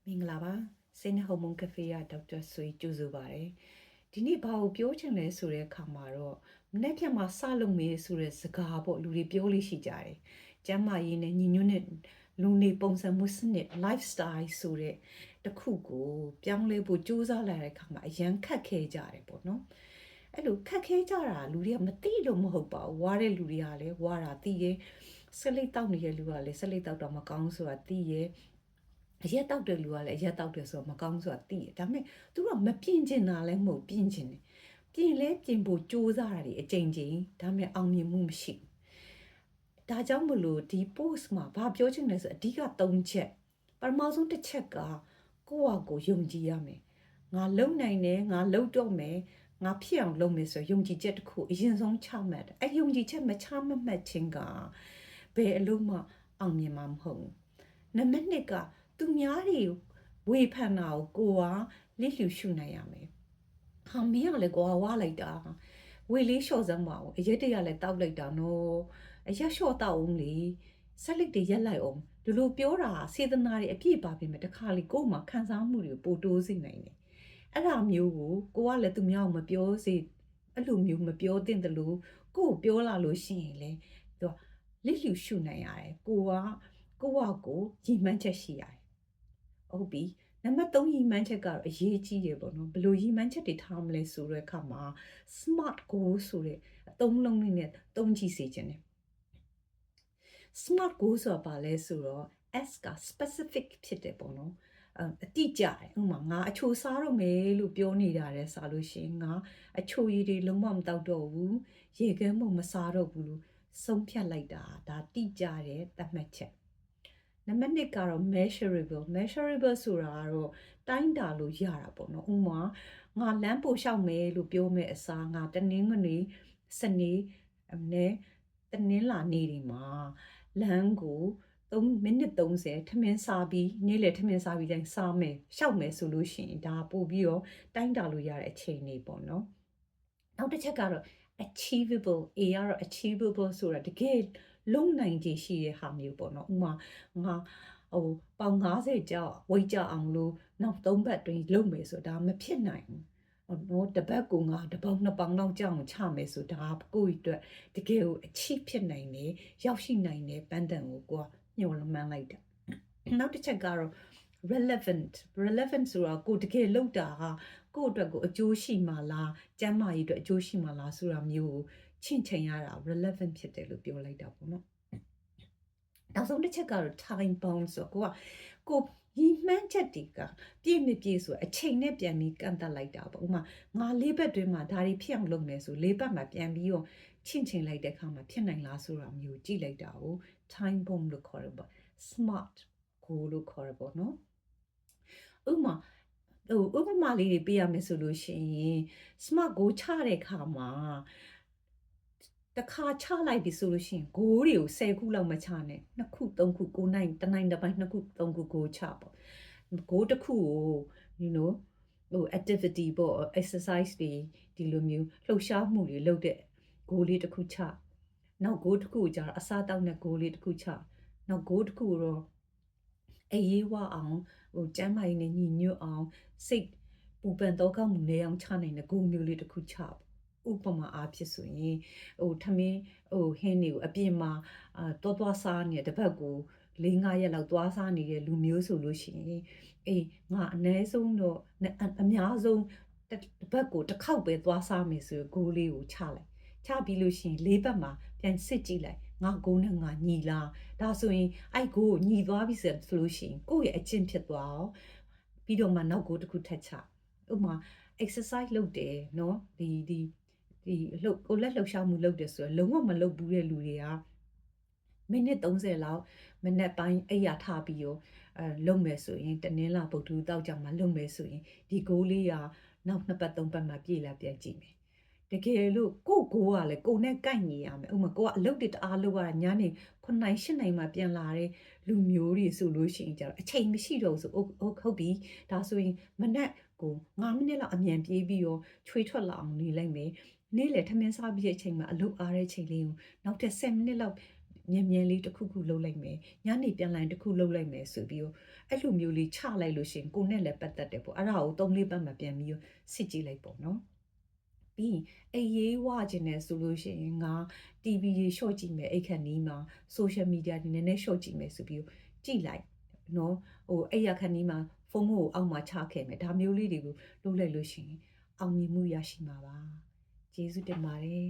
မင်္ဂလာပါစိတ်နဲ့ဟော်မုန်းကဖေးရဒေါက်တာဆွေကြိုဆိုပါရစေဒီနေ့ဘာကိုပြောချင်လဲဆိုတဲ့အခါမှာတော့မနေ့ကမှစလုပ်မေးဆိုတဲ့စကားပေါ့လူတွေပြောလို့ရှိကြတယ်ကျမ်းမာရေးနဲ့ညီညွတ်တဲ့လူနေပုံစံမှုစနစ် lifestyle ဆိုတဲ့တခုကိုပြောင်းလဲဖို့ကြိုးစားလာတဲ့အခါမှာအရန်ခက်ခဲကြတယ်ပေါ့နော်အဲ့လိုခက်ခဲကြတာလူတွေကမသိလို့မဟုတ်ပါဘူးဝါတဲ့လူတွေကလည်းဝါတာသိရဲ့ဆက်လက်တောက်နေတဲ့လူကလည်းဆက်လက်တောက်တော့မကောင်းဆိုတာသိရဲ့အရက်တောက်တဲ့လူကလည်းအရက်တောက်တယ်ဆိုတော့မကောင်းဆိုတာသိတယ်ဒါပေမဲ့သူကမပြင်းကျင်တာလည်းမဟုတ်ပြင်းကျင်တယ်ပြင်လဲပြင်ဖို့စူးစမ်းတာတွေအကြိမ်ကြိမ်ဒါပေမဲ့အောင်မြင်မှုမရှိဘူးဒါကြောင့်မလို့ဒီ post မှာဘာပြောချင်လဲဆိုအဓိက3ချက်ပထမဆုံးတစ်ချက်ကကိုယ့်ဟာကိုယ်ယုံကြည်ရမယ်ငါလုံနိုင်တယ်ငါလုံတော့မယ်ငါဖြစ်အောင်လုပ်မယ်ဆိုယုံကြည်ချက်တစ်ခုအရင်ဆုံးချမှတ်တယ်အဲယုံကြည်ချက်မချမှတ်ခြင်းကဘယ်အလုံးမှအောင်မြင်မှာမဟုတ်ဘူးနံပါတ်1ကသူများတွေဝေဖန်တာကိုကလစ်လျူရှုနိုင်ရမယ်ဟာမင်းကလည်းကိုကဝါလိုက်တာဝေလေးလျှော့စမ်းပါဦးအရက်တရလည်းတောက်လိုက်တာနော်အရက်လျှော့တောက်အောင်လေဆက်လက်တွေရက်လိုက်အောင်ဒီလိုပြောတာစေတနာတွေအပြည့်ပါပြီမဲ့တခါလေကို့မှာခံစားမှုတွေကိုပိုတိုးစေနိုင်တယ်အဲ့ဒါမျိုးကိုကလည်းသူများကိုမပြောစေအဲ့လိုမျိုးမပြောသင့်တယ်လို့ကို့ကိုပြောလာလို့ရှိရင်လေသူကလစ်လျူရှုနိုင်ရတယ်ကိုကကိုရည်မှန်းချက်ရှိရတယ်ဟုတ်ပြီနံပါတ်3ရည်မှန်းချက်ကတော့အရေးကြီးတယ်ပေါ့နော်ဘယ်လိုရည်မှန်းချက်တွေထားမလဲဆိုတဲ့အခါမှာ smart goal ဆိုတဲ့အသုံးလုံးလေးနဲ့သုံးကြည့်စေချင်တယ် smart goal ဆိုတာဘာလဲဆိုတော့ S က specific ဖြစ်တယ်ပေါ့နော်အတိကျတယ်ဥပမာငါအချိုစားတော့မယ်လို့ပြောနေတာတဲ့စားလို့ရှိရင်ငါအချိုရည်တွေလုံးဝမတောက်တော့ဘူးရေခဲမှုမစားတော့ဘူးလို့ဆုံးဖြတ်လိုက်တာဒါတိကျတဲ့သတ်မှတ်ချက်နံပါတ်2ကတော့ measurable ဆိုတာကတော့တိုင်းတာလို့ရတာပေါ့နော်ဥပမာငါလမ်းပိုလျှောက်မယ်လို့ပြောမယ်အစားငါတနင်္ဂနွေစနေနဲ့တနင်္လာနေ့ဒီမှာလမ်းကို3မိနစ်30ထမင်းစားပြီးနေ့လယ်ထမင်းစားပြီးတိုင်းစားမယ်ရှောက်မယ်ဆိုလို့ရှိရင်ဒါပို့ပြီးတော့တိုင်းတာလို့ရတဲ့အချိန်လေးပေါ့နော်နောက်တစ်ချက်ကတော့ achievable A ကတော့ achievable ဆိုတာတကယ်လုံနိုင်ခြေရှိတဲ့ဟာမျိုးပေါ့နော်ဥမာငါပေါင်90ကြောက်ဝိတ်ကြအောင်လို့နောက်3ဘတ်တွင်လုပ်မယ်ဆိုဒါမဖြစ်နိုင်ဘူးနော်တပတ်ကိုငါတပေါင်း2ပေါင်းလောက်ကြောက်ချမယ်ဆိုဒါကိုယ့်အတွက်တကယ်ကိုအချိဖြစ်နိုင်တယ်ရောက်ရှိနိုင်တယ်ပန်းတန်ကိုကိုကညှို့မှန်းလိုက်တာနောက်တစ်ချက်ကတော့ relevant ဆိုတာကိုတကယ်လောက်တာဟာကိုယ့်အတွက်ကိုအကျိုးရှိမှလားကျန်းမာရေးအတွက်အကျိုးရှိမှလားဆိုတာမျိုးကိုချင့်ချိန်ရတာ relevant ဖြစ်တယ်လို့ပြောလိုက်တာပေါ့နော်နောက်ဆုံးတစ်ချက်ကတော့ time bound ဆိုတော့ကိုရီမှန်းချက်တွေကပြည့်မပြည့်ဆိုအချိန်နဲ့ပြန်ပြီးကန့်တက်လိုက်တာပေါ့ဥမာငါ၄ဘတ်တွင်းမှာဒါတွေဖြစ်အောင်လုပ်မယ်ဆို၄ဘတ်မှာပြန်ပြီးတော့ချင့်ချိန်လိုက်တဲ့အခါမှာဖြစ်နိုင်လားဆိုတာမျိုးကြည့်လိုက်တာကို time bound လို့ခေါ်တယ်ပေါ့ smart goal လို့ခေါ်ရပေါ့နော်ဥပမာလေးတွေပေးရမယ်ဆိုလို့ရှိရင် smart goal ချတဲ့အခါမှာတခါချလိုက်ပြီဆိုလို့ရှိရင်ဂိုးတွေကို10ခုလောက်မချနဲ့2ခု3ခု9နိုင်တနိုင်တစ်ပိုင်း2ခု3ခုဂိုးချပေါ့ဂိုးတစ်ခုကို you know activity ပေါ့ exercise တွေဒီလိုမျိုးလှုပ်ရှားမှုတွေလုပ်တဲ့ဂိုးလေးတစ်ခုချနောက်ဂိုးတစ်ခုကိုကျတော့အစားတောက်တဲ့ဂိုးလေးတစ်ခုချနောက်ဂိုးတစ်ခုတော့အေးဝအောင်ကျန်းမာရေးနဲ့ညီညွတ်အောင်စိတ်ပူပန်တော့ကောင်းမှုနေအောင်ချနိုင်တဲ့ဂိုးမျိုးလေးတစ်ခုချပေါ့ဥပမာအားဖြင့်ဆိုရင်ထမင်းဟင်းတွေကိုအပြင်မှာသွားစားနေတပတ်ကို4-5ရက်လောက်သွားစားနေတဲ့လူမျိုးဆိုလို့ရှိရင်ငါအနည်းဆုံးတော့အများဆုံးတစ်ပတ်ကိုတစ်ခေါက်ပဲသွားစားမယ်ဆိုဂိုးလေးကိုချလိုက်ချပြီးလို့ရှိရင်4ဘတ်မှာပြန်စစ်ကြည့်လိုက်ငါဂိုးနဲ့ငါညီလားဒါဆိုရင်အဲ့ဂိုးကိုညီသွားပြီဆိုလို့ရှိရင်ကိုယ့်ရဲ့အကျင့်ဖြစ်သွားအောင်ပြီးတော့မှနောက်ဂိုးတစ်ခုထပ်ချဥပမာ exercise လုပ်တယ်เนาะဒီလက်လှုပ်ရှားမှုလုပ်တယ်ဆိုတော့လုံးဝမလုပ်ဘူးတဲ့လူတွေကမိနစ်30လောက်မနေ့ပိုင်းအိယာထပြီးရောလုပ်မယ်ဆိုရင်တနင်္လာပုတ်တူတောက်ကြမှာလုပ်မယ်ဆိုရင်ဒီဂိုးလေးကနောက်2ပတ်3ပတ်မှပြည့်လာပြန်ကြည့်မယ်တကယ်လို့ကိုဂိုးကလည်းကိုနဲ့ကိုက်ညီရမယ်ဥပမာကိုကအလုပ်တွေတအားလုပ်ရတာညနေ9နိုင်10နိုင်မှပြန်လာတဲ့လူမျိုးတွေဆိုလို့ရှိရင်ကျတော့အချိန်မရှိတော့ဆိုဟုတ်ပြီဒါဆိုရင်မနေ့ကို9မိနစ်လောက်အမြန်ပြေးပြီးရောချွေးထွက်လာအောင်နေလိုက်မယ်နေ့လေထမင်းစားပြီးတဲ့အချိန်မှာအလုပ်အားတဲ့အချိန်လေးကိုနောက်ထပ်10မိနစ်လောက် မြန်လေးတစ်ခုခုလုပ်လိုက်မယ်ညနေပြန်လိုက်တစ်ခုလုပ်လိုက်မယ်ဆိုပြီးတော့အဲ့လိုမျိုးလေးချလိုက်လို့ရှိရင်ကိုနဲ့လည်းပတ်သက်တယ်ပေါ့အဲ့ဒါကို3-4ပတ်မှပြန်ပြီးစစ်ကြည့်လိုက်ပေါ့နော်ပြီးအေးရေးဝခြင်းနဲ့ဆိုလို့ရှိရင်ငါ TV ရေရှော့ကြည့်မယ်အိတ်ခတ်နီးမှာ social media ဒီနည်းနည်းရှော့ကြည့်မယ်ဆိုပြီးကြည့်လိုက်နော်ဟိုအဲ့ရခတ်နီးမှာဖုန်းကိုအောက်မှာချခဲ့မယ်ဒါမျိုးလေးတွေကိုလုပ်လိုက်လို့ရှိရင်အောင်မြင်မှုရရှိမှာပါကျေးဇူးတင်ပါတယ်